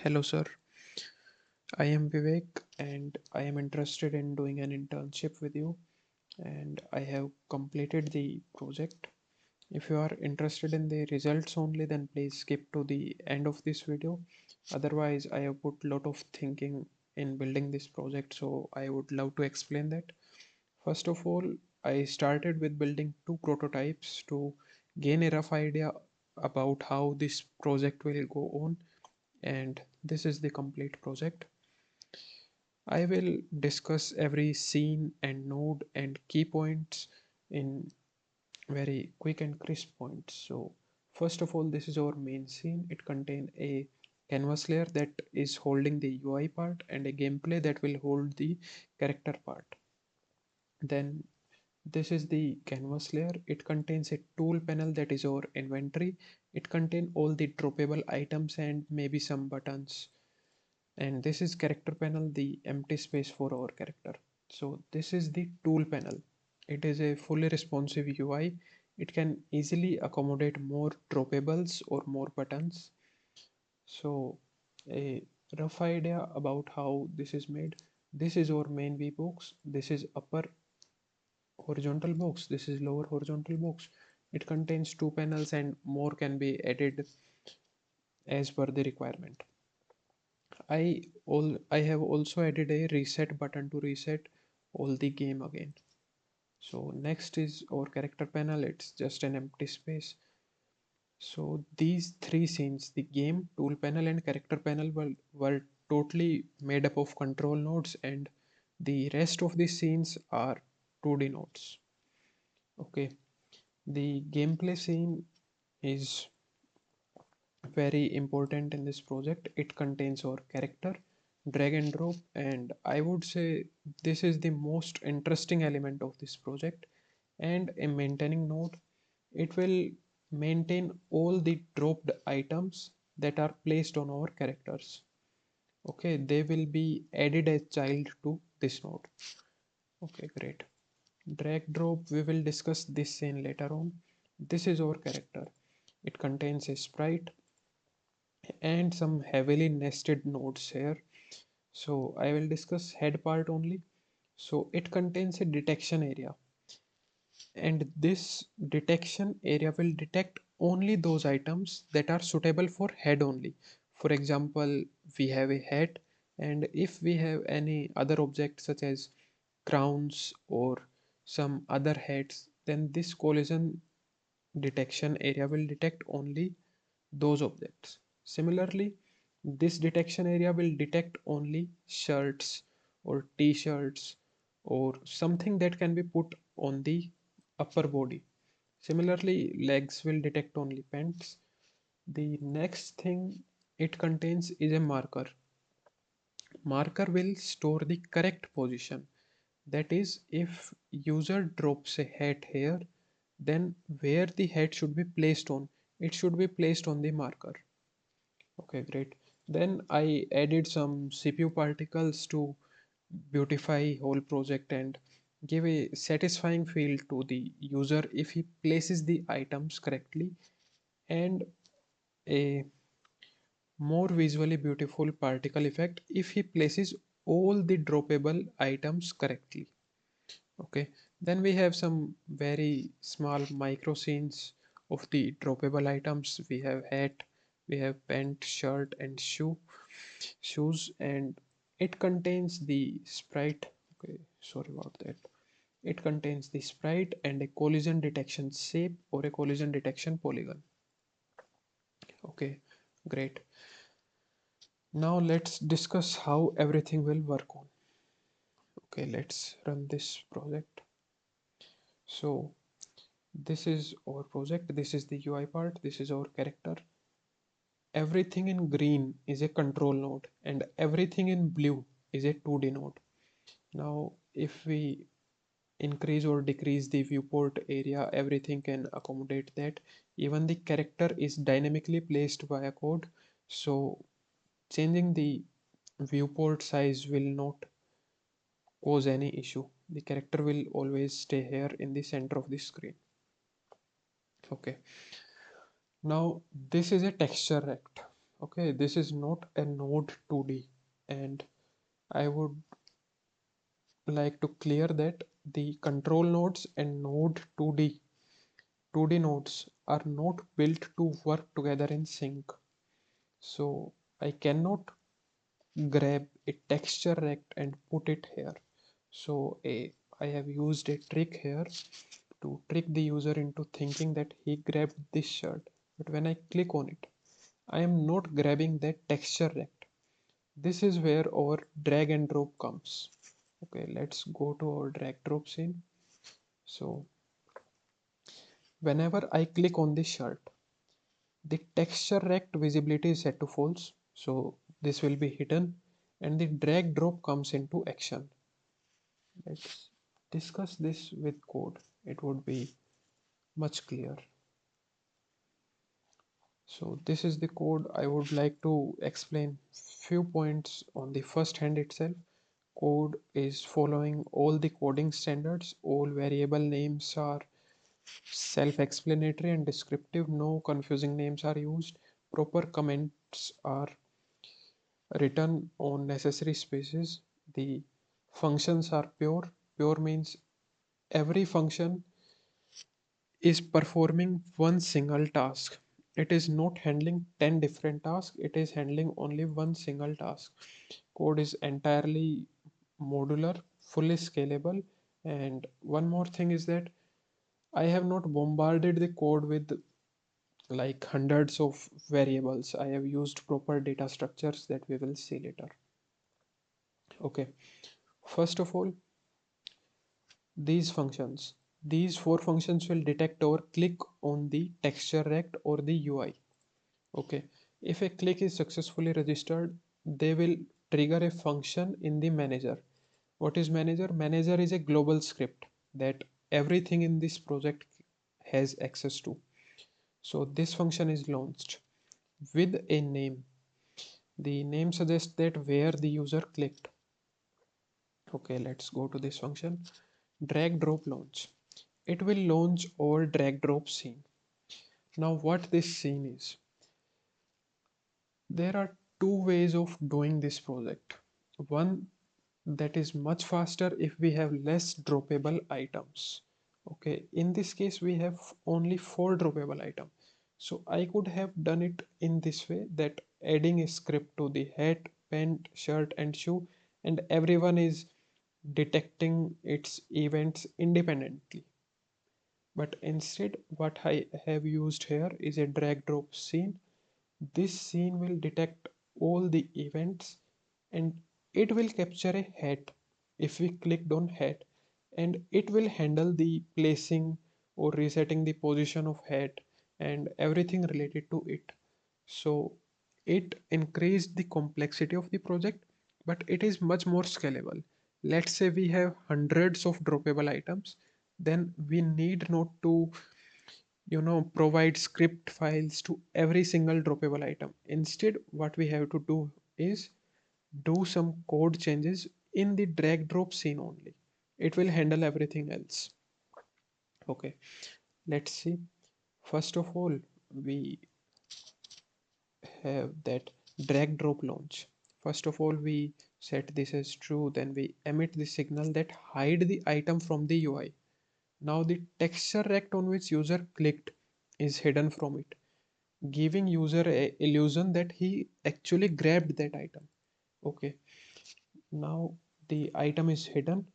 Hello, sir. I am Vivek and I am interested in doing an internship with you, and I have completed the project. If you are interested in the results only, then please skip to the end of this video. Otherwise, I have put lot of thinking in building this project, so I would love to explain that. First of all, I started with building two prototypes to gain a rough idea about how this project will go on, and this is the complete project. I will discuss every scene and node and key points in very quick and crisp points. So, first of all, this is our main scene. It contains a canvas layer that is holding the UI part and a gameplay that will hold the character part. Then, this is the canvas layer. It contains a tool panel that is our inventory. It contains all the droppable items and maybe some buttons. And this is character panel, the empty space for our character. So this is the tool panel. It is a fully responsive UI. It can easily accommodate more droppables or more buttons. So a rough idea about how this is made. This is our main vbox. This is upper horizontal box. This is lower horizontal box. It contains two panels and more can be added as per the requirement. I have also added a reset button to reset all the game again. So next is our character panel. It's just an empty space. So these three scenes, the game, tool panel and character panel were totally made up of control nodes, and the rest of the scenes are 2D nodes. Okay, the gameplay scene is very important in this project. It contains our character, drag and drop, and I would say this is the most interesting element of this project. And a maintaining node, it will maintain all the dropped items that are placed on our characters. Okay, they will be added as child to this node. Okay, great. Drag drop, we will discuss this scene later on. This is our character. It contains a sprite and some heavily nested nodes here. So I will discuss head part only. So it contains a detection area, and this detection area will detect only those items that are suitable for head only. For example, we have a head, and if we have any other object such as crowns or some other heads, then this collision detection area will detect only those objects. Similarly, this detection area will detect only shirts or t-shirts or something that can be put on the upper body. Similarly, legs will detect only pants. The next thing it contains is a marker. Marker will store the correct position. That is, if user drops a head here, then where the head should be placed on, it should be placed on the marker. Okay, great. Then I added some CPU particles to beautify whole project and give a satisfying feel to the user if he places the items correctly, and a more visually beautiful particle effect if he places all the droppable items correctly. Okay, then we have some very small micro scenes of the droppable items. We have hat, we have pant, shirt, and shoes, and it contains the sprite. Okay, sorry about that. It contains the sprite and a collision detection shape or a collision detection polygon. Okay, great. Now let's discuss how everything will work on. Okay, let's run this project. So this is our project, this is the UI part, this is our character. Everything in green is a control node and everything in blue is a 2D node. Now if we increase or decrease the viewport area, everything can accommodate that. Even the character is dynamically placed via code, so changing the viewport size will not cause any issue. The character will always stay here in the center of the screen. Okay, now this is a texture rect. Okay, this is not a node 2D, and I would like to clear that the control nodes and node 2D nodes are not built to work together in sync. So I cannot grab a texture rect and put it here. So I have used a trick here to trick the user into thinking that he grabbed this shirt. But when I click on it, I am not grabbing that texture rect. This is where our drag and drop comes. Okay, let's go to our drag drop scene. So whenever I click on this shirt, the texture rect visibility is set to false. So this will be hidden and the drag drop comes into action. Let's discuss this with code. It would be much clearer. So this is the code. I would like to explain few points on the first hand itself. Code is following all the coding standards. All variable names are self-explanatory and descriptive. No confusing names are used. Proper comments are written on necessary spaces. The functions are pure. Pure means every function is performing one single task. It is not handling 10 different tasks, it is handling only one single task. Code is entirely modular, fully scalable, and one more thing is that I have not bombarded the code with like hundreds of variables. I have used proper data structures that we will see later. Okay, first of all, these functions. These four functions will detect or click on the texture rect or the UI. Okay, if a click is successfully registered, they will trigger a function in the manager. What is manager? Manager is a global script that everything in this project has access to. So this function is launched with a name. The name suggests that where the user clicked. Okay, let's go to this function. Drag drop launch. It will launch our drag drop scene. Now what this scene is? There are two ways of doing this project. One that is much faster if we have less droppable items. Okay, in this case we have only four droppable items. So I could have done it in this way, that adding a script to the hat, pant, shirt and shoe, and everyone is detecting its events independently. But instead what I have used here is a drag drop scene. This scene will detect all the events and it will capture a hat if we clicked on hat, and it will handle the placing or resetting the position of hat and everything related to it. So it increased the complexity of the project, but it is much more scalable. Let's say we have hundreds of droppable items, then we need not to provide script files to every single droppable item. Instead what we have to do is do some code changes in the drag drop scene only. It will handle everything else. Okay, let's see. First of all, we have that drag drop launch. First of all, we set this as true, then we emit the signal that hide the item from the UI. Now the texture rect on which user clicked is hidden from it, giving user a illusion that he actually grabbed that item. Okay, now the item is hidden.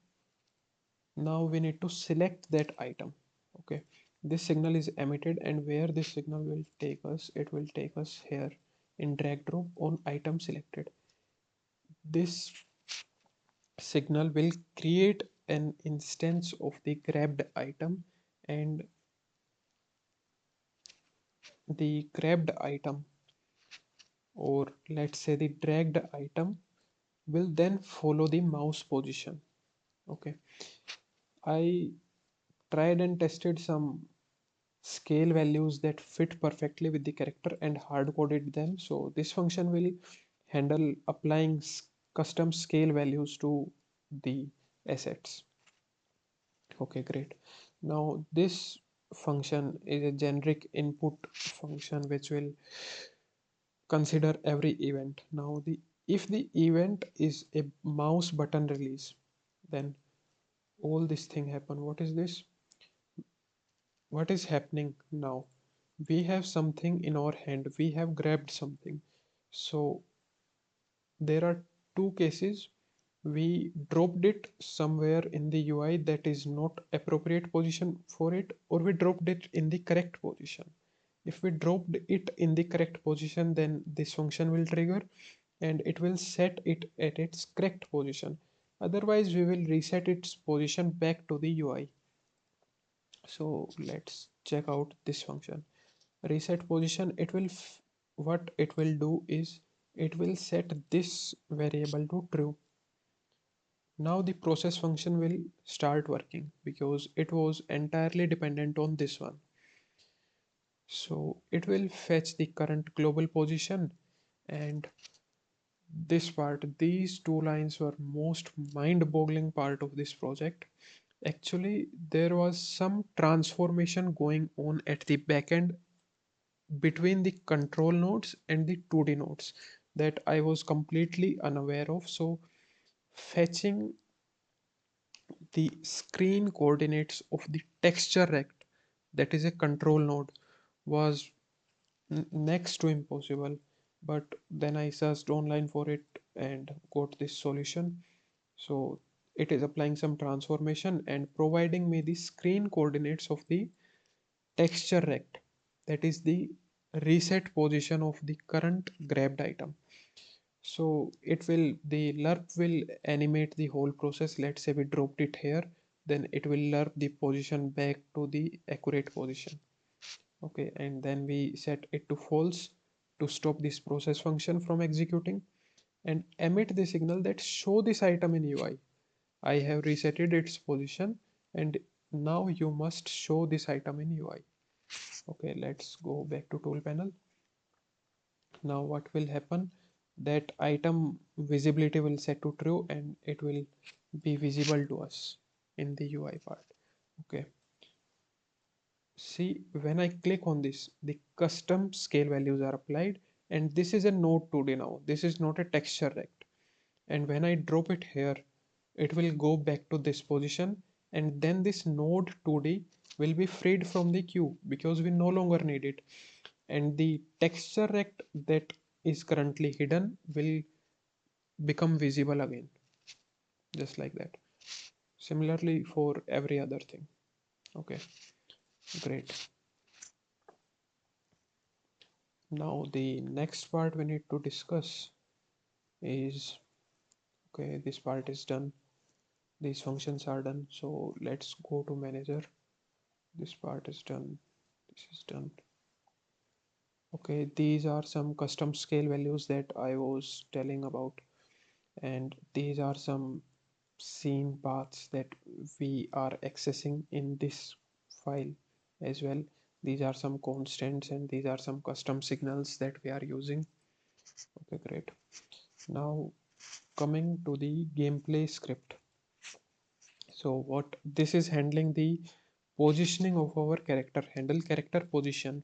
Now we need to select that item. Okay, this signal is emitted, and where this signal will take us, it will take us here in drag drop on item selected. This signal will create an instance of the grabbed item, and the grabbed item, or let's say the dragged item, will then follow the mouse position. Okay, I tried and tested some scale values that fit perfectly with the character and hard coded them. So this function will handle applying custom scale values to the assets. Okay, great. Now this function is a generic input function which will consider every event. Now the if the event is a mouse button release, then all this thing happen. What is this? What is happening now? We have something in our hand, we have grabbed something. So there are two cases. We dropped it somewhere in the UI that is not appropriate position for it, or we dropped it in the correct position. If we dropped it in the correct position, then this function will trigger and it will set it at its correct position. Otherwise we will reset its position back to the UI. So let's check out this function. Reset position, what it will do is it will set this variable to true. Now the process function will start working because it was entirely dependent on this one. So it will fetch the current global position, and this part, these two lines were most mind-boggling part of this project. Actually, there was some transformation going on at the backend between the control nodes and the 2D nodes that I was completely unaware of. So fetching the screen coordinates of the texture rect, that is a control node, was next to impossible. But then I searched online for it and got this solution. So it is applying some transformation and providing me the screen coordinates of the texture rect, that is the reset position of the current grabbed item. So the lerp will animate the whole process. Let's say we dropped it here, then it will lerp the position back to the accurate position. Okay, and then we set it to false to stop this process function from executing and emit the signal that show this item in UI. I have resetted its position and now you must show this item in UI. Okay, let's go back to tool panel. Now what will happen, that item visibility will set to true and it will be visible to us in the UI part. Okay, see, when I click on this, the custom scale values are applied, and this is a node 2D now, this is not a texture rect. And when I drop it here, it will go back to this position, and then this node 2D will be freed from the queue because we no longer need it, and the texture rect that is currently hidden will become visible again, just like that. Similarly for every other thing. Okay, great. Now the next part we need to discuss is, okay, this part is done, these functions are done, so let's go to manager. This part is done, this is done. Okay, these are some custom scale values that I was telling about, and these are some scene paths that we are accessing in this file as well. These are some constants and these are some custom signals that we are using. Okay, great. Now coming to the gameplay script. So what this is handling the positioning of our character, handle character position.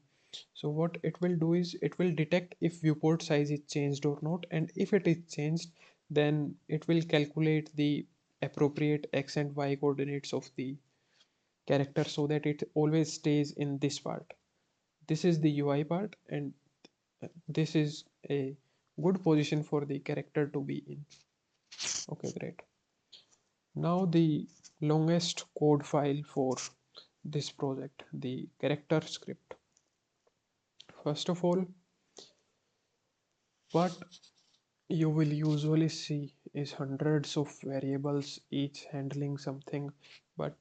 So what it will do is it will detect if viewport size is changed or not, and if it is changed, then it will calculate the appropriate x and y coordinates of the character so that it always stays in this part. This is the UI part, and this is a good position for the character to be in. Okay, great. Now the longest code file for this project, the character script. First of all, what you will usually see is hundreds of variables, each handling something, but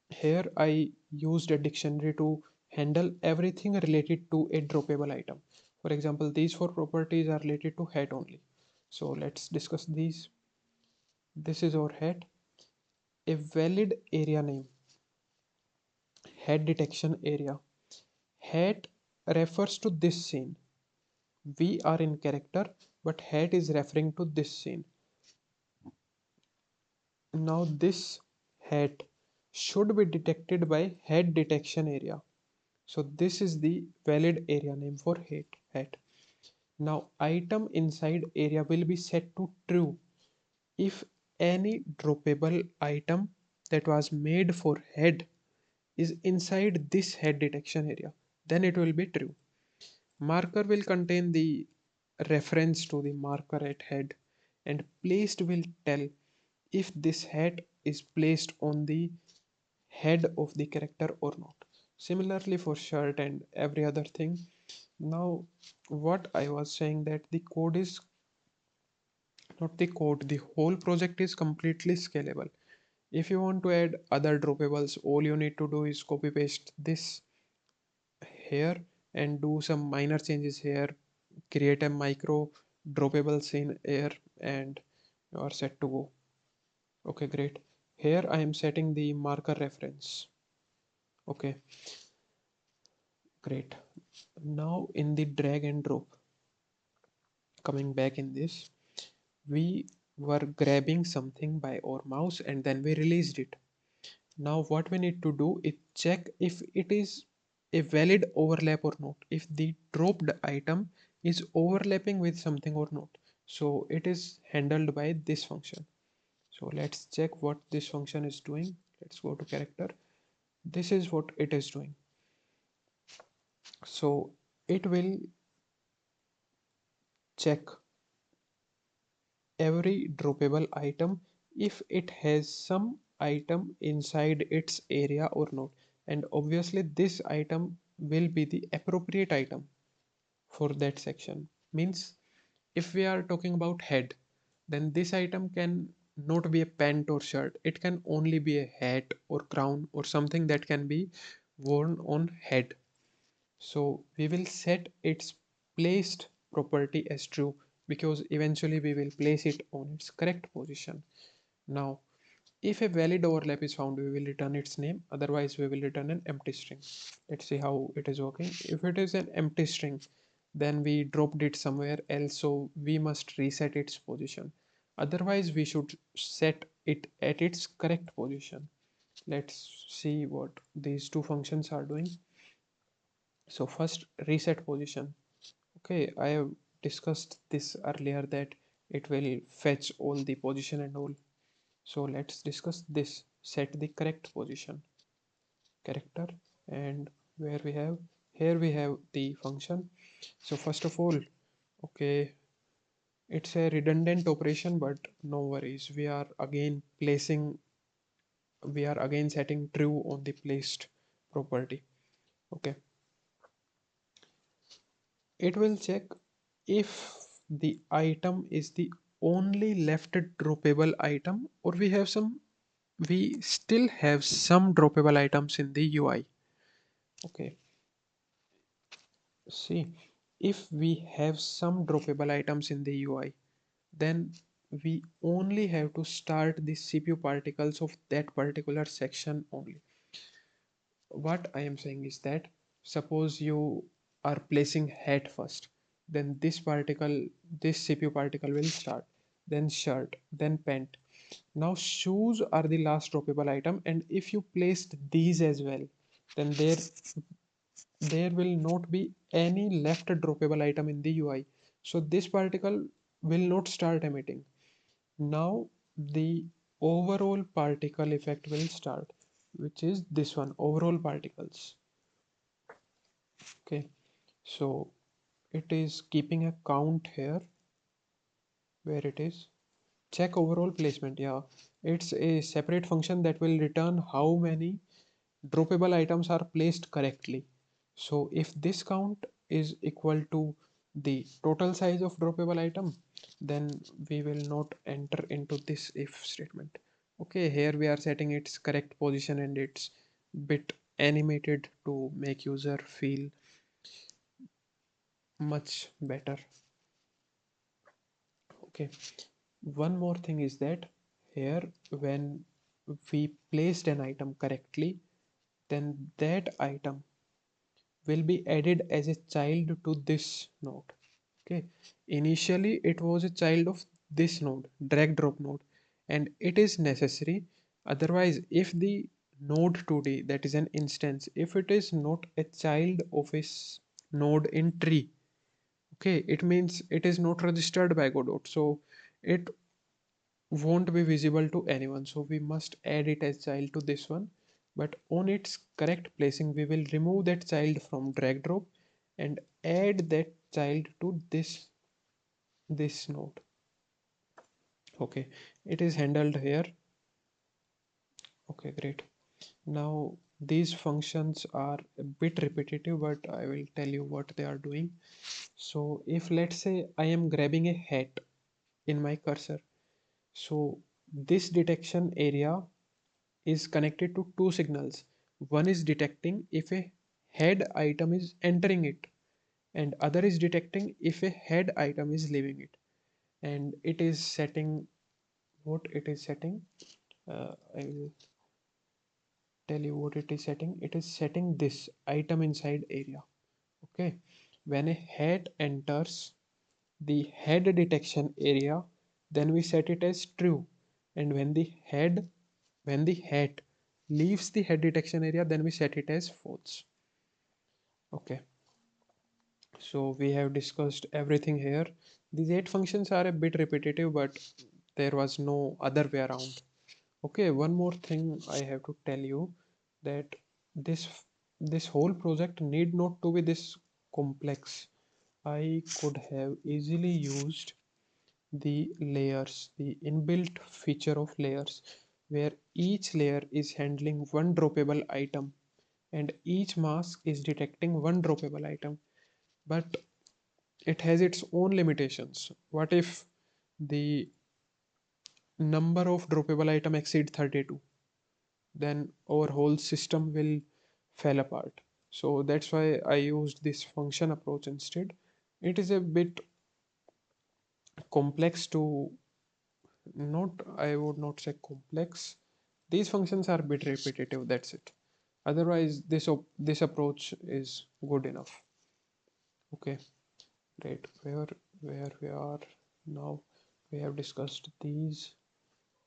here I used a dictionary to handle everything related to a droppable item. For example, these four properties are related to hat only. So let's discuss these. This is our hat, a valid area name, hat detection area. Hat refers to this scene. We are in character, but hat is referring to this scene. Now this hat should be detected by hat detection area. So this is the valid area name for hat. Now item inside area will be set to true if any droppable item that was made for head is inside this head detection area, then it will be true. Marker will contain the reference to the marker at head, and placed will tell if this head is placed on the head of the character or not. Similarly for shirt and every other thing. Now, what I was saying, that the code is not the code, the whole project is completely scalable. If you want to add other droppables, all you need to do is copy paste this here and do some minor changes here, create a micro droppable scene here, and you are set to go. Okay, great. Here I am setting the marker reference. Okay, great. Now in the drag and drop, coming back in this, we were grabbing something by our mouse and then we released it. Now what we need to do is check if it is a valid overlap or not, if the dropped item is overlapping with something or not. So it is handled by this function. So let's check what this function is doing. Let's go to character. This is what it is doing. So it will check every droppable item if it has some item inside its area or not, and obviously this item will be the appropriate item for that section. Means if we are talking about head, then this item can not be a pant or shirt, it can only be a hat or crown or something that can be worn on head. So we will set its placed property as true because eventually we will place it on its correct position. Now, if a valid overlap is found, we will return its name. Otherwise, we will return an empty string. Let's see how it is working. If it is an empty string, then we dropped it somewhere else, so we must reset its position. Otherwise, we should set it at its correct position. Let's see what these two functions are doing. So first, reset position. Okay, I have discussed this earlier that it will fetch all the position and all. So let's discuss this. Set the correct position. Character, and where we have, here we have the function. So first of all, okay, it's a redundant operation, but no worries. We are again setting true on the placed property. Okay, it will check if the item is the only left droppable item, or we still have some droppable items in the UI. Okay, see, if we have some droppable items in the UI, then we only have to start the CPU particles of that particular section only. What I am saying is that suppose you are placing hat first, then this CPU particle will start, then shirt, then pant. Now shoes are the last droppable item, and if you placed these as well, then there will not be any left droppable item in the UI. So this particle will not start emitting. Now the overall particle effect will start, which is this one, overall particles. Okay, so it is keeping a count here where it is. Check overall placement. Yeah, it's a separate function that will return how many droppable items are placed correctly. So if this count is equal to the total size of droppable item, then we will not enter into this if statement. Okay, here we are setting its correct position and it's bit animated to make user feel much better. Okay, one more thing is that here when we placed an item correctly, then that item will be added as a child to this node. Okay, initially it was a child of this node, drag drop node, and it is necessary. Otherwise, if the node 2D, that is an instance, if it is not a child of a node in tree, Okay, it means it is not registered by Godot, so it won't be visible to anyone. So we must add it as child to this one, but on its correct placing we will remove that child from drag drop and add that child to this node. Okay, it is handled here. Okay, great. Now these functions are a bit repetitive, but I will tell you what they are doing. So if let's say I am grabbing a hat in my cursor, so this detection area is connected to two signals. One is detecting if a head item is entering it, and other is detecting if a head item is leaving it. And it is setting what it is setting. I will tell you what it is setting. It is setting this item inside area. Okay, when a head enters the head detection area, then we set it as true, and when the head leaves the head detection area, then we set it as false. Okay, so we have discussed everything here. These 8 functions are a bit repetitive, but there was no other way around. Okay, one more thing I have to tell you, that this this whole project need not to be this complex. I could have easily used the layers, the inbuilt feature of layers, where each layer is handling one droppable item and each mask is detecting one droppable item. But it has its own limitations. What if the number of droppable item exceed 32? Then our whole system will fall apart. So that's why I used this function approach instead. It is a bit complex to, not, I would not say complex. These functions are a bit repetitive, that's it. Otherwise, this approach is good enough. Okay, great. Where we are now, we have discussed these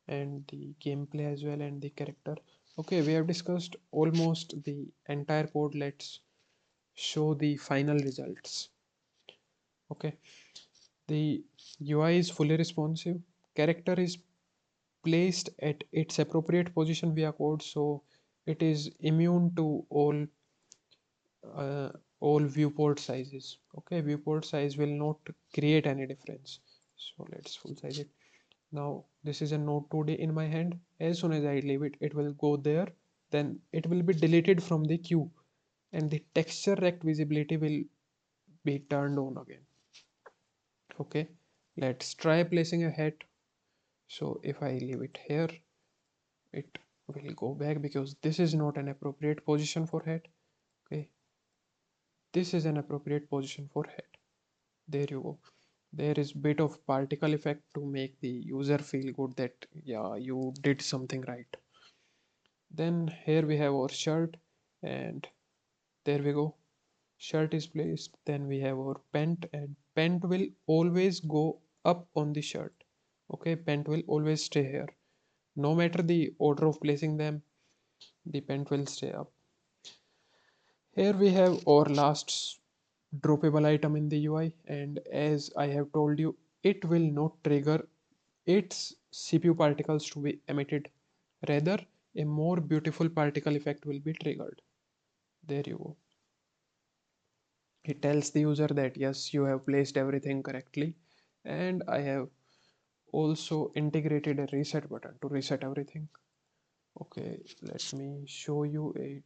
and the gameplay as well and the character. Okay, we have discussed almost the entire code. Let's show the final results. Okay, the UI is fully responsive. Character is placed at its appropriate position via code, so it is immune to uh, all viewport sizes. Okay, viewport size will not create any difference. So let's full size it. Now this is a node 2D in my hand. As soon as I leave it, it will go there. Then it will be deleted from the queue, and the texture rect visibility will be turned on again. Okay, let's try placing a hat. So if I leave it here, it will go back because this is not an appropriate position for hat. Okay, this is an appropriate position for hat. There you go. There is bit of particle effect to make the user feel good that yeah, you did something right. Then here we have our shirt, and there we go. Shirt is placed. Then we have our pant, and pant will always go up on the shirt. Okay, pant will always stay here. No matter the order of placing them, the pant will stay up. Here we have our last droppable item in the UI, and as I have told you, it will not trigger its CPU particles to be emitted. Rather, a more beautiful particle effect will be triggered. There you go. It tells the user that yes, you have placed everything correctly, and I have also integrated a reset button to reset everything. Okay, let me show you a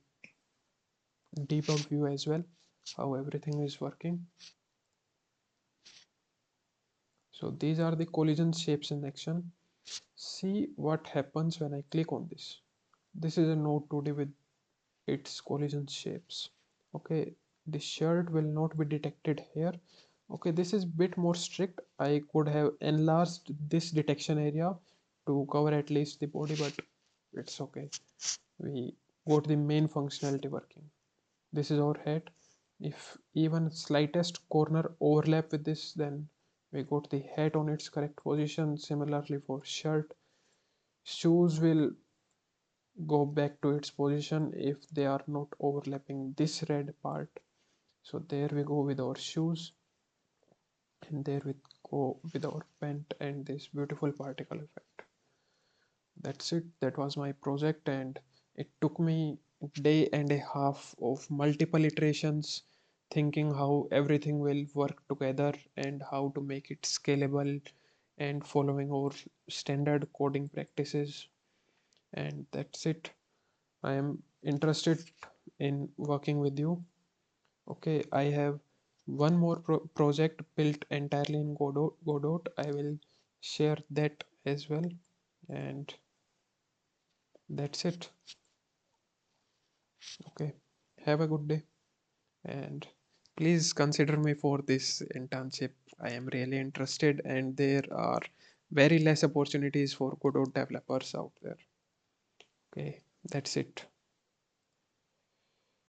debug view as well, how everything is working. So these are the collision shapes in action. See what happens when I click on this. This is a node 2D with its collision shapes. Okay, the shirt will not be detected here. Okay, this is bit more strict. I could have enlarged this detection area to cover at least the body, but it's okay. We got the main functionality working. This is our head. If even slightest corner overlap with this, then we got the head on its correct position. Similarly for shirt, shoes will go back to its position if they are not overlapping this red part. So there we go with our shoes. and there with go with our paint and this beautiful particle effect. That's it. That was my project, and it took me day and a half of multiple iterations thinking how everything will work together and how to make it scalable and following our standard coding practices. And that's it. I am interested in working with you. Okay, I have one more project built entirely in Godot. I will share that as well. And that's it. Okay, have a good day. And please consider me for this internship. I am really interested, and there are very less opportunities for Godot developers out there. Okay, that's it.